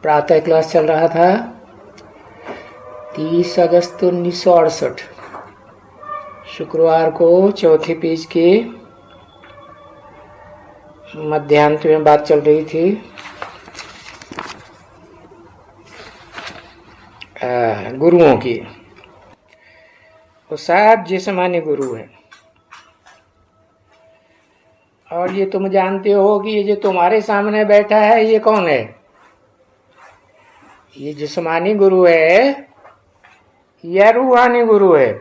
प्रातः क्लास चल रहा था 30 अगस्त 1968 शुक्रवार को चौथे पेज के मध्यांत में बात चल रही थी गुरुओं की। वो सब जिस्मानी गुरु है और ये तुम जानते हो कि ये जो तुम्हारे सामने बैठा है ये कौन है? ये जिस्मानी गुरु है या रूहानी गुरु है?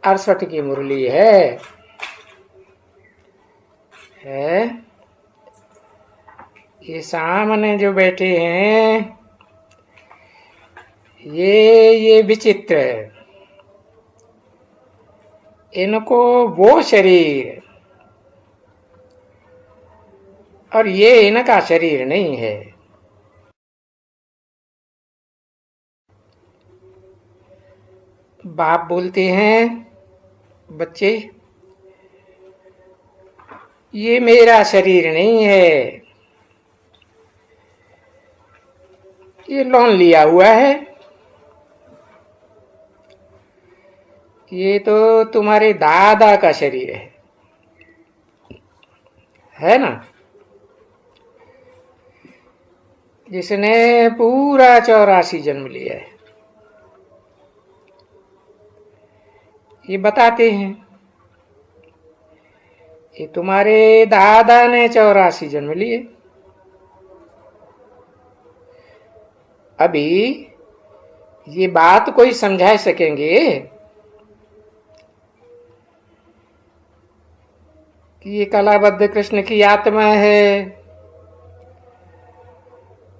68 की मुरली है ये सामने जो बैठे हैं ये विचित्र है। इनको वो शरीर और ये इनका शरीर नहीं है। बाप बोलते हैं बच्चे ये मेरा शरीर नहीं है, ये लोन लिया हुआ है, ये तो तुम्हारे दादा का शरीर है ना, जिसने पूरा 84 जन्म लिया है। ये बताते हैं ये तुम्हारे दादा ने 84 जन्म लिए। अभी ये बात कोई समझा सकेंगे कि ये कलाबद्ध कृष्ण की आत्मा है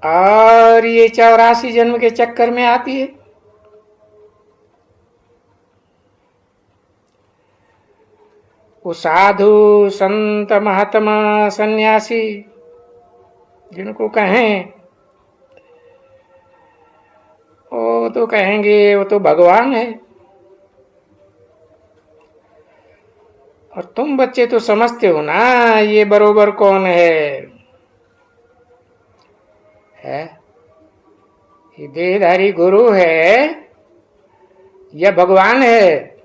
और ये 84 जन्म के चक्कर में आती है? वो साधु संत महात्मा सन्यासी जिनको कहें वो तो कहेंगे वो तो भगवान है, और तुम बच्चे तो समझते हो ना ये बरोबर कौन है? ये देहधारी गुरु है या भगवान है?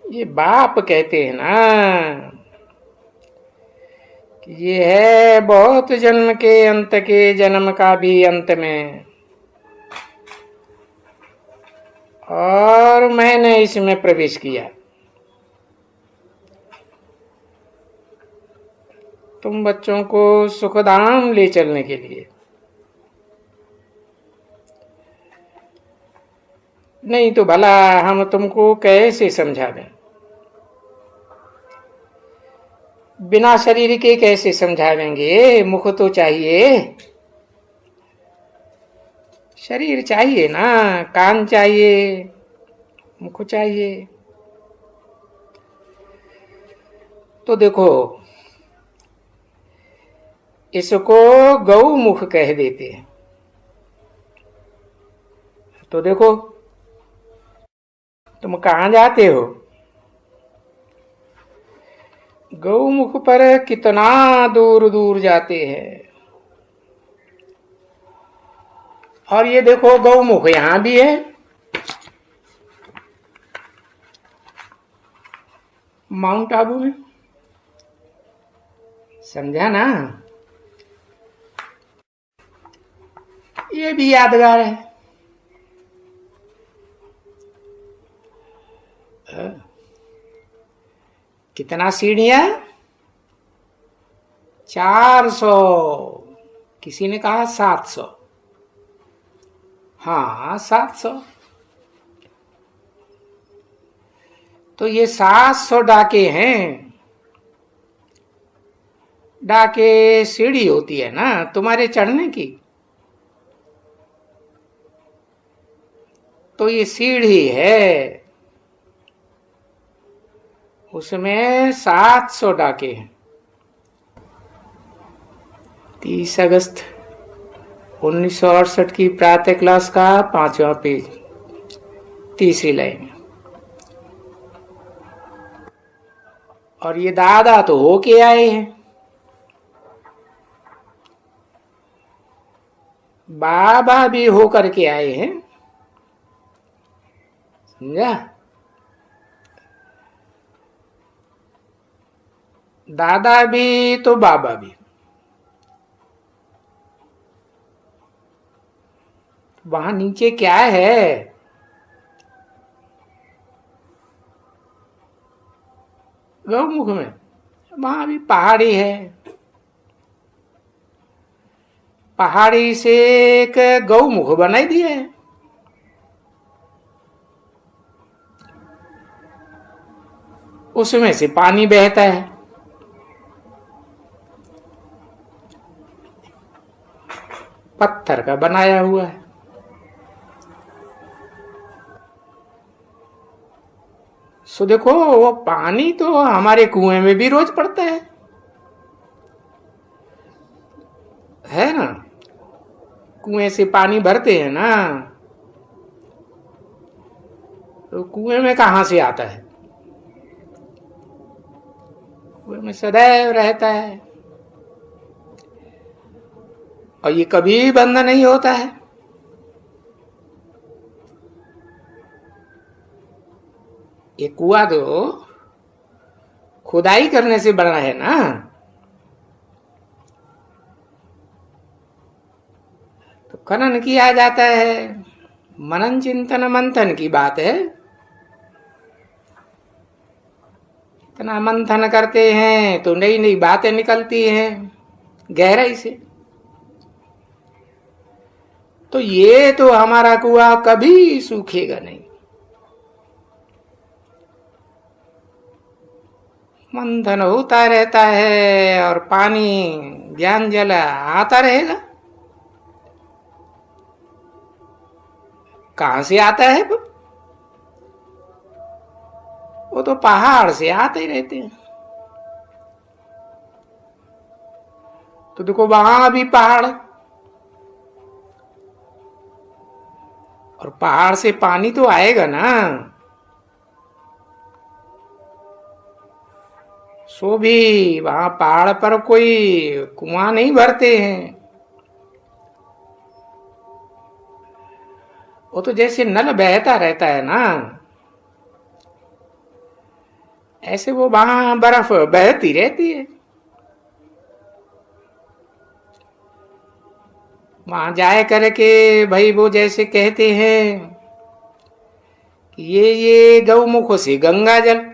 ये बाप कहते हैं ना कि ये है बहुत जन्म के अंत के जन्म का भी अंत में, और मैंने इसमें प्रवेश किया। तुम बच्चों को सुखधाम ले चलने के लिए, नहीं तो भला हम तुमको कैसे समझा दें? बिना शरीर के कैसे समझावेंगे? मुख तो चाहिए, शरीर चाहिए ना, कान चाहिए, मुख चाहिए। तो देखो इसको गौमुख कह देते हैं। तो देखो तुम कहां जाते हो? गौमुख पर कितना दूर दूर जाते हैं। और ये देखो गौमुख यहां भी है, माउंट आबू में। समझा ना? ये भी यादगार है। कितना सीढ़ियां? 400, किसी ने कहा 700। हाँ 700। तो ये 700 डाके हैं। डाके सीढ़ी होती है ना तुम्हारे चढ़ने की, तो ये सीढ़ी है, उसमें 700 डाके हैं। 30 अगस्त 1968 की प्रातः क्लास का 5वां पेज, तीसरी लाइन। और ये दादा तो होके आए हैं, बाबा भी होकर के आए हैं, समझा। दादा भी तो बाबा भी। वहां नीचे क्या है? गौमुख में वहां भी पहाड़ी है, पहाड़ी से एक गौमुख बनाई दिया है। उसमें से पानी बहता है। पत्थर का बनाया हुआ है। सो देखो, वो पानी तो हमारे कुएं में भी रोज पड़ता है ना। कुएं से पानी भरते हैं ना, तो कुएं में कहां से आता है? कुएं में सदैव रहता है, और ये कभी बंद नहीं होता है। ये कुआं तो खुदाई करने से बना है ना, तो खनन किया जाता है, मनन चिंतन मंथन की बात है। इतना मंथन करते हैं तो नई नई बातें निकलती हैं गहराई से। तो ये तो हमारा कुआं कभी सूखेगा नहीं, मंथन होता रहता है और पानी ज्ञान जल आता रहेगा। कहां से आता है वो तो पहाड़ से आते ही रहते हैं। तो देखो वहां भी पहाड़, और पहाड़ से पानी तो आएगा ना। सो भी वहां पहाड़ पर कोई कुआं नहीं भरते हैं। वो तो जैसे नल बहता रहता है ना, ऐसे वो वहां बर्फ बहती रहती है। वहां जाए करके भाई वो जैसे कहते हैं कि ये गौमुखों से गंगा जल,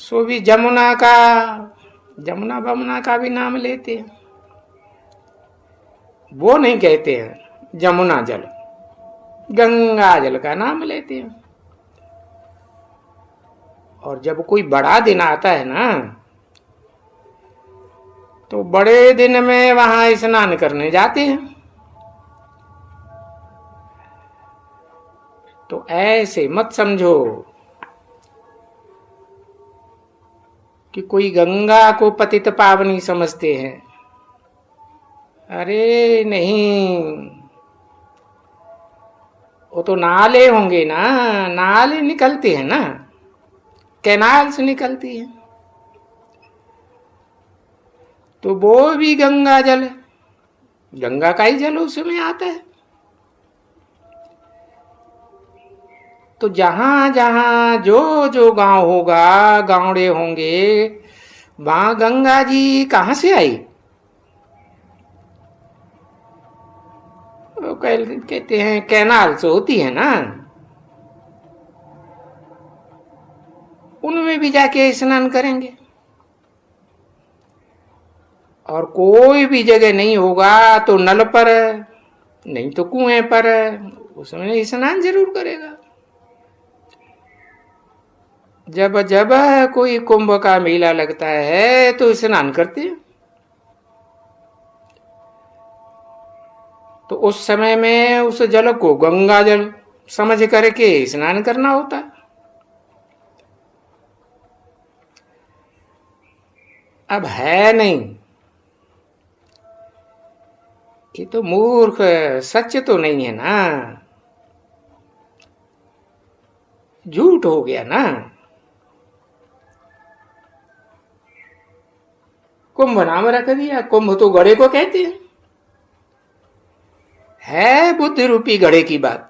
सो भी जमुना का, जमुना बमुना का भी नाम लेते हैं। वो नहीं कहते हैं जमुना जल, गंगा जल का नाम लेते हैं। और जब कोई बड़ा दिन आता है ना, तो बड़े दिन में वहां स्नान करने जाते हैं। तो ऐसे मत समझो कि कोई गंगा को पतित पावनी समझते हैं। अरे नहीं, वो तो नाले होंगे ना, नाले निकलते हैं ना, कैनाल से निकलती है, तो वो भी गंगा जल, गंगा का ही जल उसमें आता है। तो जहां जहां जो जो गांव होगा, गांवड़े होंगे, वहां गंगा जी कहां से आई? वो कहते हैं कैनाल से होती है ना, उनमें भी जाके स्नान करेंगे। और कोई भी जगह नहीं होगा तो नल पर, नहीं तो कुएं पर, उसमें स्नान जरूर करेगा। जब जब कोई कुंभ का मेला लगता है तो स्नान करते हैं। तो उस समय में उस जल को गंगा जल समझ करके स्नान करना होता है। अब है नहीं, ये तो मूर्ख, सच तो नहीं है ना। झूठ हो गया ना। कुंभ नाम रख दिया। कुंभ तो घड़े को कहते हैं, है बुद्धि रूपी घड़े की बात।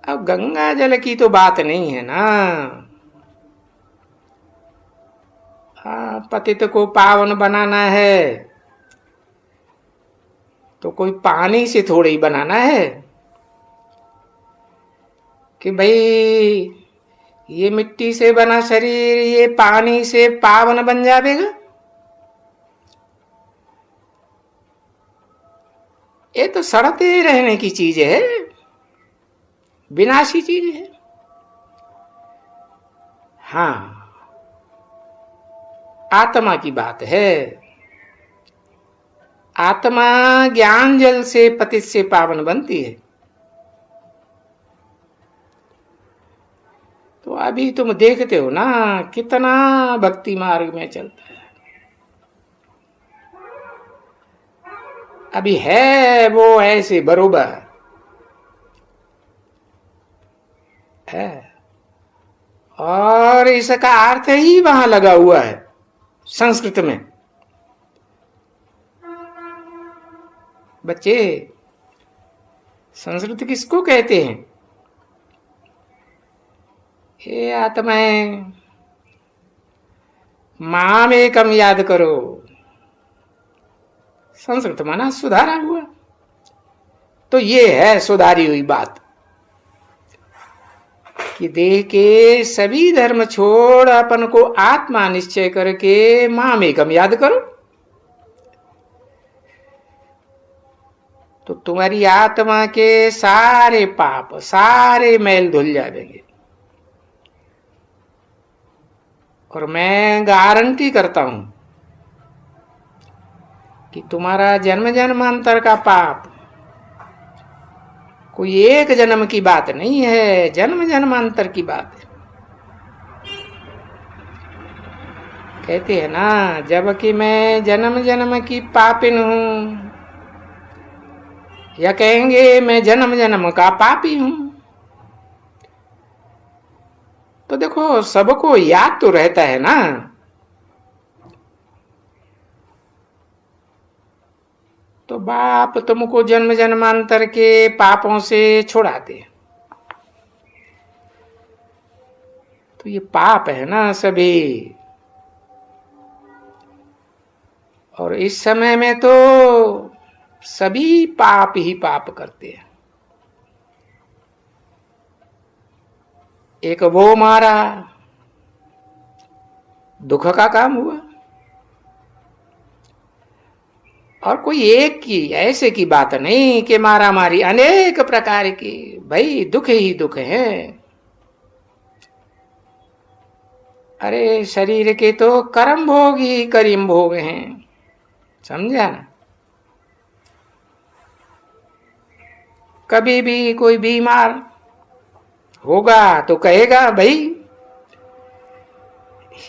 अब गंगा जल की तो बात नहीं है ना। पतित को पावन बनाना है तो कोई पानी से थोड़ी ही बनाना है कि भाई ये मिट्टी से बना शरीर ये पानी से पावन बन जाएगा। ये तो सड़ते रहने की चीज है, विनाशी चीज है। हाँ, आत्मा की बात है। आत्मा ज्ञान जल से पतित से पावन बनती है। तो अभी तुम देखते हो ना कितना भक्ति मार्ग में चलता है। अभी है वो ऐसे बरोबर है, और इसका अर्थ ही वहां लगा हुआ है संस्कृत में। बच्चे, संस्कृत किसको कहते हैं? हे आत्माएं, माम एकम याद करो। संस्कृत माना सुधारा हुआ। तो ये है सुधारी हुई बात कि देह के सभी धर्म छोड़ अपन को आत्मा निश्चय करके माम एकम याद करो, तो तुम्हारी आत्मा के सारे पाप सारे मैल धुल जाएंगे। और मैं गारंटी करता हूं कि तुम्हारा जन्म जन्मांतर का पाप कोई एक जन्म की बात नहीं है, जन्म जन्मांतर की बात है। कहते हैं ना, जबकि मैं जन्म जन्म की पापिन हूं, या कहेंगे मैं जन्म जन्म का पापी हूं। तो देखो सबको याद तो रहता है ना। तो बाप तुमको जन्म जन्मांतर के पापों से छुड़ाते। तो ये पाप है ना सभी। और इस समय में तो सभी पाप ही पाप करते हैं। एक वो मारा, दुख का काम हुआ। और कोई एक की ऐसे की बात नहीं कि मारा मारी, अनेक प्रकार की, भाई दुख ही दुख है। अरे शरीर के तो कर्म भोग ही करीम भोग हैं, समझा ना। कभी भी कोई बीमार होगा तो कहेगा भाई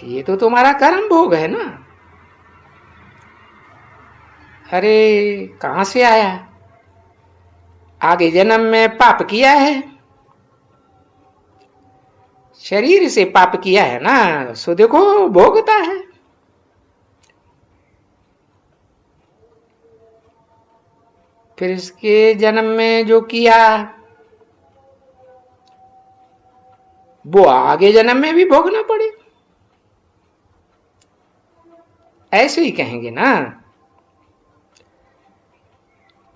ये तो तुम्हारा कर्म भोग है ना। अरे कहां से आया? आगे जन्म में पाप किया है, शरीर से पाप किया है ना, सो देखो भोगता है। फिर इसके जन्म में जो किया वो आगे जन्म में भी भोगना पड़े, ऐसे ही कहेंगे ना।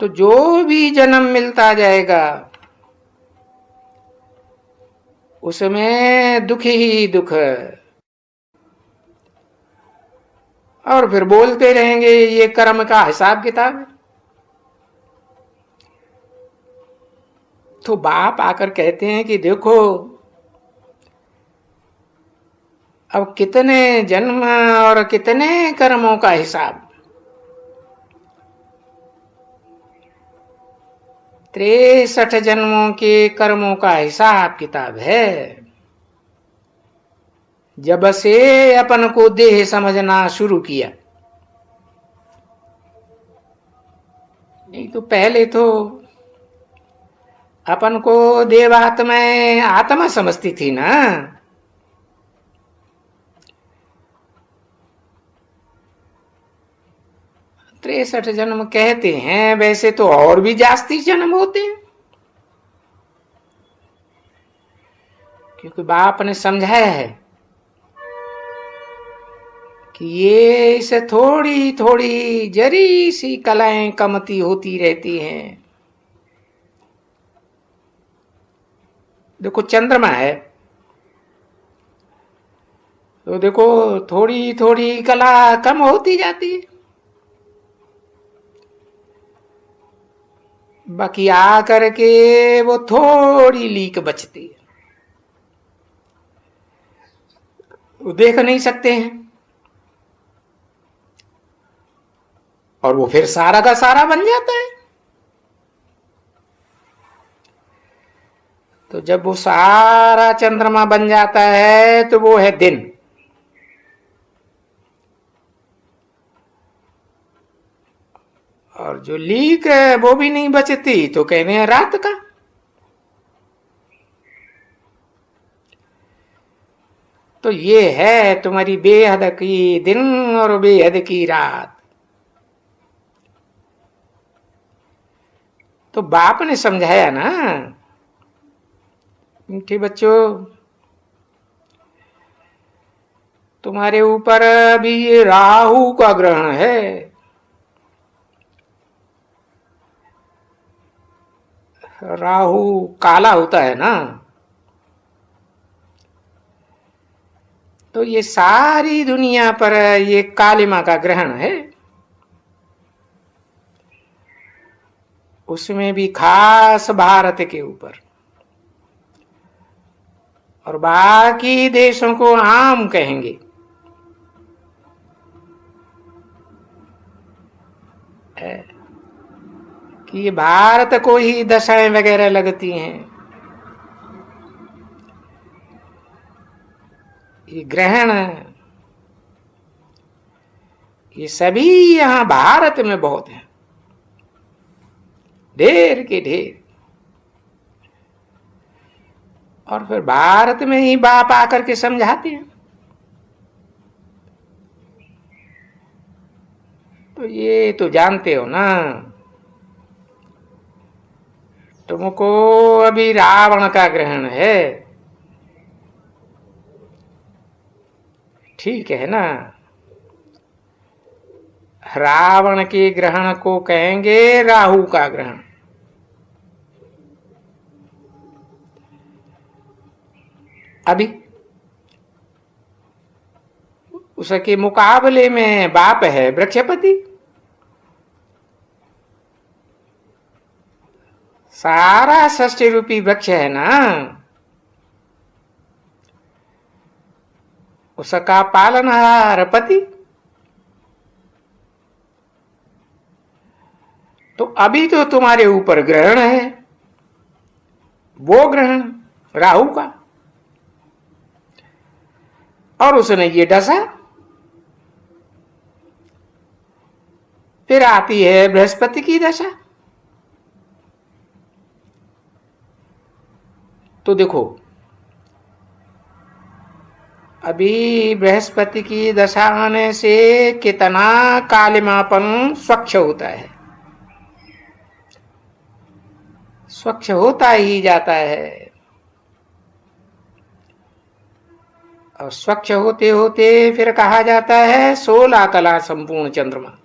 तो जो भी जन्म मिलता जाएगा उसमें दुख ही दुख, और फिर बोलते रहेंगे ये कर्म का हिसाब किताब है। तो बाप आकर कहते हैं कि देखो अब कितने जन्म और कितने कर्मों का हिसाब, 63 जन्मों के कर्मों का हिसाब किताब है। जब से अपन को देह समझना शुरू किया, नहीं तो पहले तो अपन को देवात्मा आत्मा समझती थी ना। 63 जन्म कहते हैं, वैसे तो और भी जास्ती जन्म होते हैं, क्योंकि बाप ने समझाया है कि ये इसे थोड़ी थोड़ी जरी सी कलाएं कमती होती रहती हैं। देखो चंद्रमा है, तो देखो थोड़ी थोड़ी कला कम होती जाती है, बाकी आ करके वो थोड़ी लीक बचती है, वो देख नहीं सकते हैं, और वो फिर सारा का सारा बन जाता है। तो जब वो सारा चंद्रमा बन जाता है तो वो है दिन, और जो लीक है वो भी नहीं बचती तो कहते हैं रात का। तो ये है तुम्हारी बेहद की दिन और बेहद की रात। तो बाप ने समझाया ना, मीठे बच्चों, तुम्हारे ऊपर अभी ये राहु का ग्रहण है। राहु काला होता है ना, तो ये सारी दुनिया पर ये कालिमा का ग्रहण है। उसमें भी खास भारत के ऊपर, और बाकी देशों को आम कहेंगे। कि ये भारत को ही दशाएं वगैरह लगती हैं। ये ग्रहण, ये सभी यहां भारत में बहुत है, ढेर के ढेर। और फिर भारत में ही बाप आकर के समझाते हैं। तो ये तो जानते हो ना, तुमको अभी रावण का ग्रहण है, ठीक है ना। रावण के ग्रहण को कहेंगे राहु का ग्रहण। अभी उसके मुकाबले में बाप है वृक्षपति, सारा षष्ठी रूपी वृक्ष है ना, उसका पालनहार पति। तो अभी तो तुम्हारे ऊपर ग्रहण है, वो ग्रहण राहु का, और उसने ये डसा। फिर आती है बृहस्पति की दशा। तो देखो अभी बृहस्पति की दशा आने से कितना कालिमापन स्वच्छ होता है, स्वच्छ होता ही जाता है। और स्वच्छ होते होते फिर कहा जाता है 16 कला संपूर्ण चंद्रमा।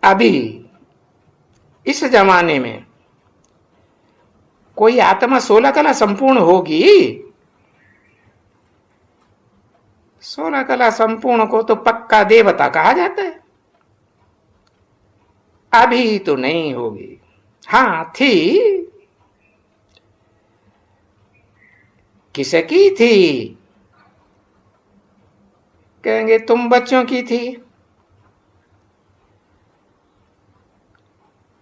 अभी इस जमाने में कोई आत्मा 16 कला संपूर्ण होगी? 16 कला संपूर्ण को तो पक्का देवता कहा जाता है। अभी तो नहीं होगी। हाँ थी, किसकी थी? कहेंगे तुम बच्चों की थी।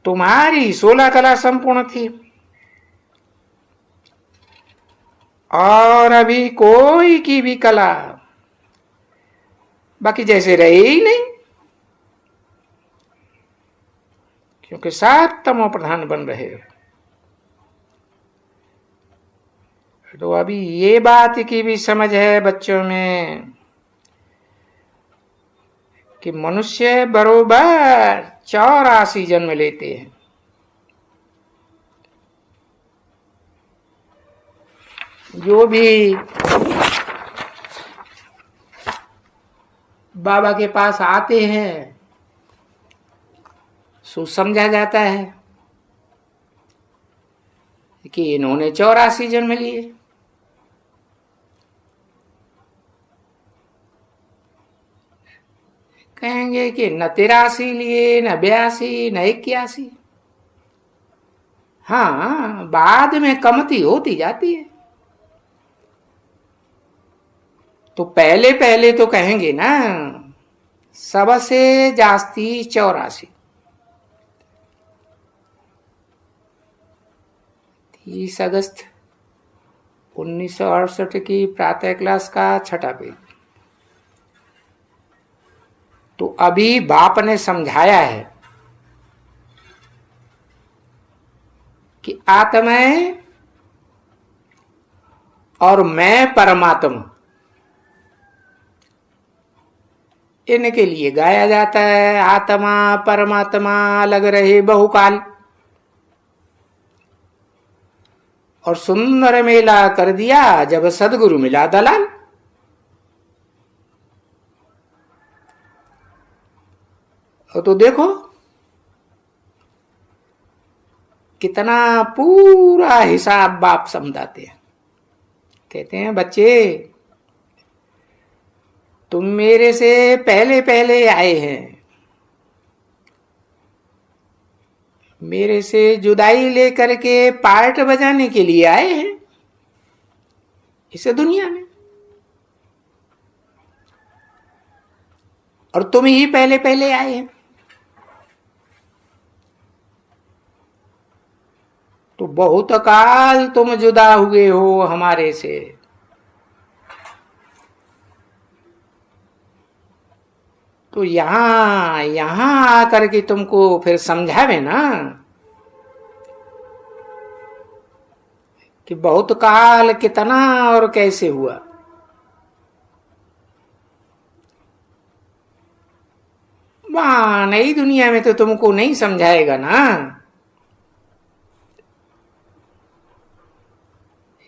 तुम्हारी 16 कला संपूर्ण थी, और अभी कोई की भी कला बाकी जैसे रही ही नहीं। क्योंकि सब तमो प्रधान बन रहे हो। तो अभी ये बात की भी समझ है बच्चों में कि मनुष्य बरोबर 84 जन्म लेते हैं। जो भी बाबा के पास आते हैं सो समझा जाता है कि इन्होंने 84 जन्म लिए। कहेंगे कि न 83 लिए, न 82, न 81। हाँ, बाद में कमती होती जाती है। तो पहले पहले तो कहेंगे ना सबसे जास्ती 84। 30 अगस्त 1968 की प्रातः क्लास का 6ठा पेज। तो अभी बाप ने समझाया है कि आत्मा और मैं परमात्मा, इनके लिए गाया जाता है आत्मा परमात्मा अलग रहे बहुकाल। और सुंदर मेला कर दिया जब सदगुरु मिला दलाल। तो देखो कितना पूरा हिसाब बाप समझाते हैं। कहते हैं बच्चे तुम मेरे से पहले पहले आए हैं, मेरे से जुदाई लेकर के पार्ट बजाने के लिए आए हैं इस दुनिया में, और तुम ही पहले पहले आए हैं। तो बहुत काल तुम जुदा हुए हो हमारे से। तो यहां आकर के तुमको फिर समझावे ना कि बहुत काल कितना और कैसे हुआ। वहां नई दुनिया में तो तुमको नहीं समझाएगा ना।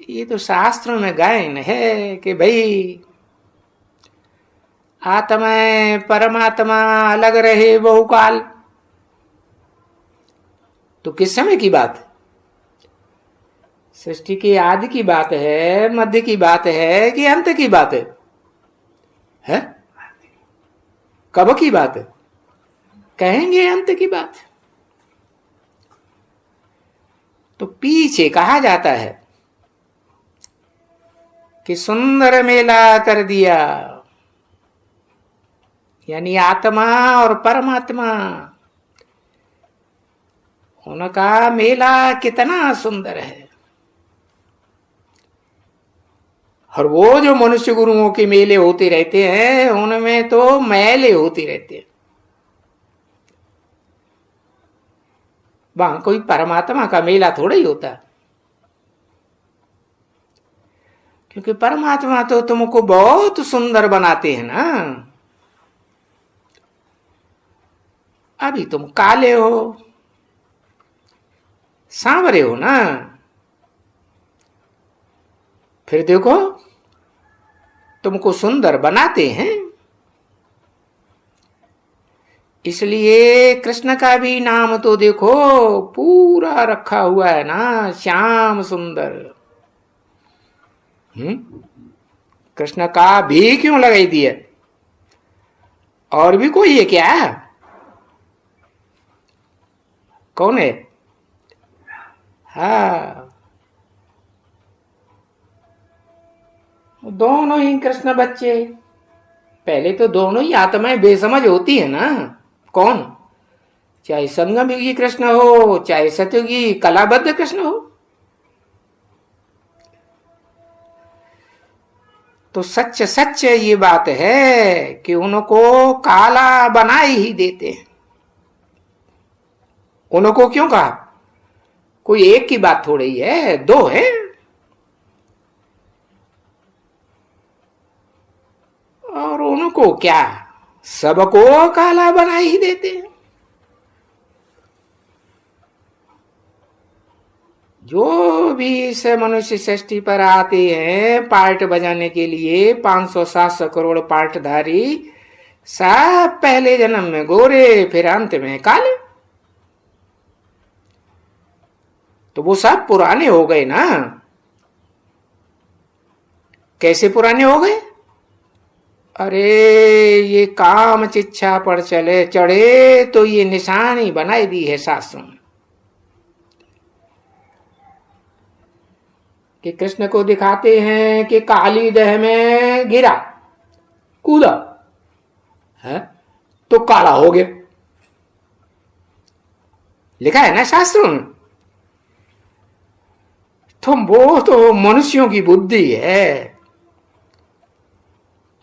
ये तो शास्त्रों में गायन है कि भाई आत्मा परमात्मा अलग रहे बहुकाल। तो किस समय की बात है? सृष्टि के आदि की बात है, मध्य की बात है कि अंत की बात है? कब की बात है? कहेंगे अंत की बात। तो पीछे कहा जाता है कि सुंदर मेला कर दिया, यानी आत्मा और परमात्मा उनका मेला कितना सुंदर है। और वो जो मनुष्य गुरुओं के मेले होते रहते हैं उनमें तो मेले होते रहते हैं। वहां कोई परमात्मा का मेला थोड़ा ही होता, क्योंकि परमात्मा तो तुमको बहुत सुंदर बनाते हैं ना। अभी तुम काले हो, सांवरे हो ना, फिर देखो तुमको सुंदर बनाते हैं। इसलिए कृष्ण का भी नाम तो देखो पूरा रखा हुआ है ना, श्याम सुंदर। कृष्ण का भी क्यों लगाई दिया? और भी कोई है क्या? कौन है? हाँ, दोनों ही कृष्ण बच्चे। पहले तो दोनों ही आत्माएं बेसमझ होती है ना। कौन? चाहे संगम युगी कृष्ण हो, चाहे सतयुगी कलाबद्ध कृष्ण हो। तो सच सच ये बात है कि उनको काला बना ही देते हैं। उनको क्यों कहा? कोई एक की बात थोड़ी है, दो है। और उनको क्या, सबको काला बना ही देते हैं। जो भी इस मनुष्य सृष्टि पर आते हैं पार्ट बजाने के लिए, 500-700 करोड़ पार्टधारी, सब पहले जन्म में गोरे, फिर अंत में काले। तो वो सब पुराने हो गए ना। कैसे पुराने हो गए? अरे ये काम चिच्छा पर चले चढ़े तो ये निशानी बनाई दी है शास्त्रों में कि कृष्ण को दिखाते हैं कि काली दह में गिरा, कूदा है तो काला हो गया। लिखा है ना शास्त्रों में। तो वो तो मनुष्यों की बुद्धि है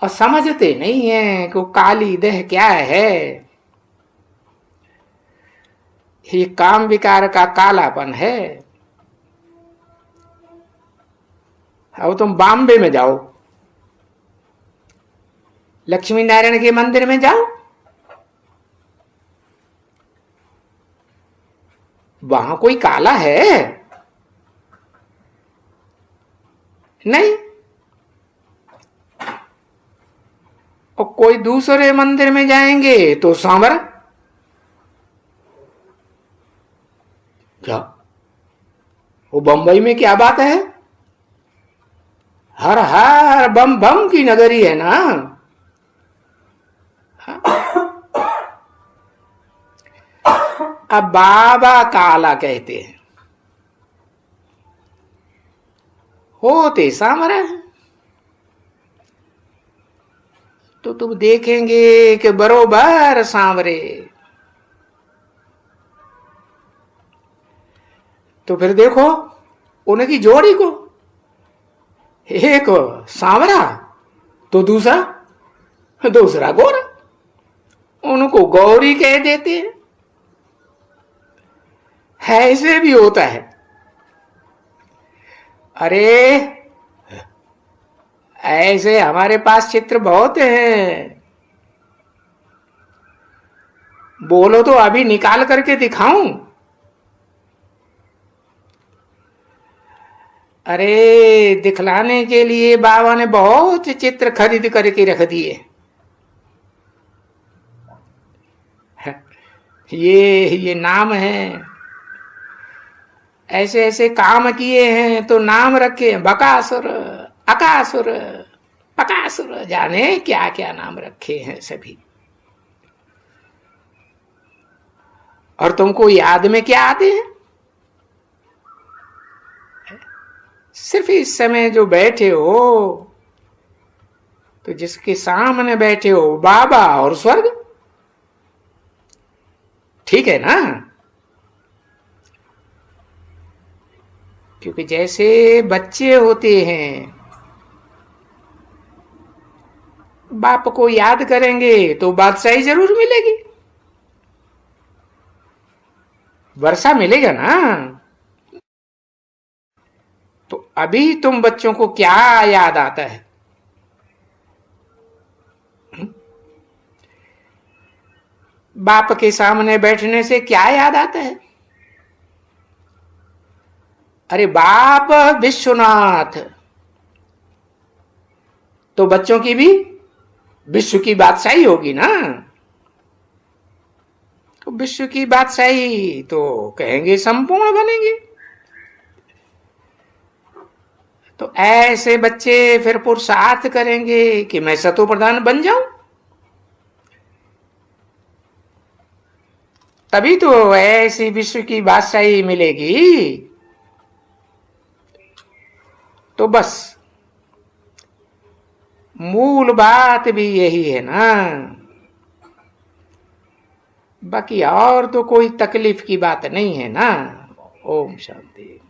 और समझते नहीं है कि काली देह क्या है। ये काम विकार का कालापन है। अब तुम बॉम्बे में जाओ, लक्ष्मी नारायण के मंदिर में जाओ, वहां कोई काला है? नहीं। और कोई दूसरे मंदिर में जाएंगे तो सांवरा। क्या वो बंबई में क्या बात है? हर हर बम बम की नगरी है ना। अब बाबा काला कहते हैं, होते सांवरा है। तो तुम देखेंगे कि बरोबर सांवरे। तो फिर देखो उनकी जोड़ी को, एक सांवरा तो दूसरा गोरा, उनको गौरी कह देते हैं। ऐसे भी होता है। अरे ऐसे हमारे पास चित्र बहुत हैं। बोलो तो अभी निकाल करके दिखाऊं? अरे दिखलाने के लिए बाबा ने बहुत चित्र खरीद करके रख दिए। ये नाम है, ऐसे ऐसे काम किए हैं तो नाम रखे हैं, बकासुर, अकासुर, पकासुर, जाने क्या क्या नाम रखे हैं सभी। और तुमको याद में क्या आते हैं? सिर्फ इस समय जो बैठे हो, तो जिसके सामने बैठे हो बाबा और स्वर्ग, ठीक है ना? क्योंकि जैसे बच्चे होते हैं, बाप को याद करेंगे तो बादशाही जरूर मिलेगी, वर्षा मिलेगा ना। तो अभी तुम बच्चों को क्या याद आता है? बाप के सामने बैठने से क्या याद आता है? अरे बाप विश्वनाथ, तो बच्चों की भी विश्व की बादशाही होगी ना। तो विश्व की बादशाही तो कहेंगे संपूर्ण बनेंगे। तो ऐसे बच्चे फिर पुरुषार्थ करेंगे कि मैं सतो प्रधान बन जाऊं, तभी तो ऐसी विश्व की बादशाही मिलेगी। तो बस मूल बात भी यही है ना। बाकी और तो कोई तकलीफ की बात नहीं है ना। ओम शांति।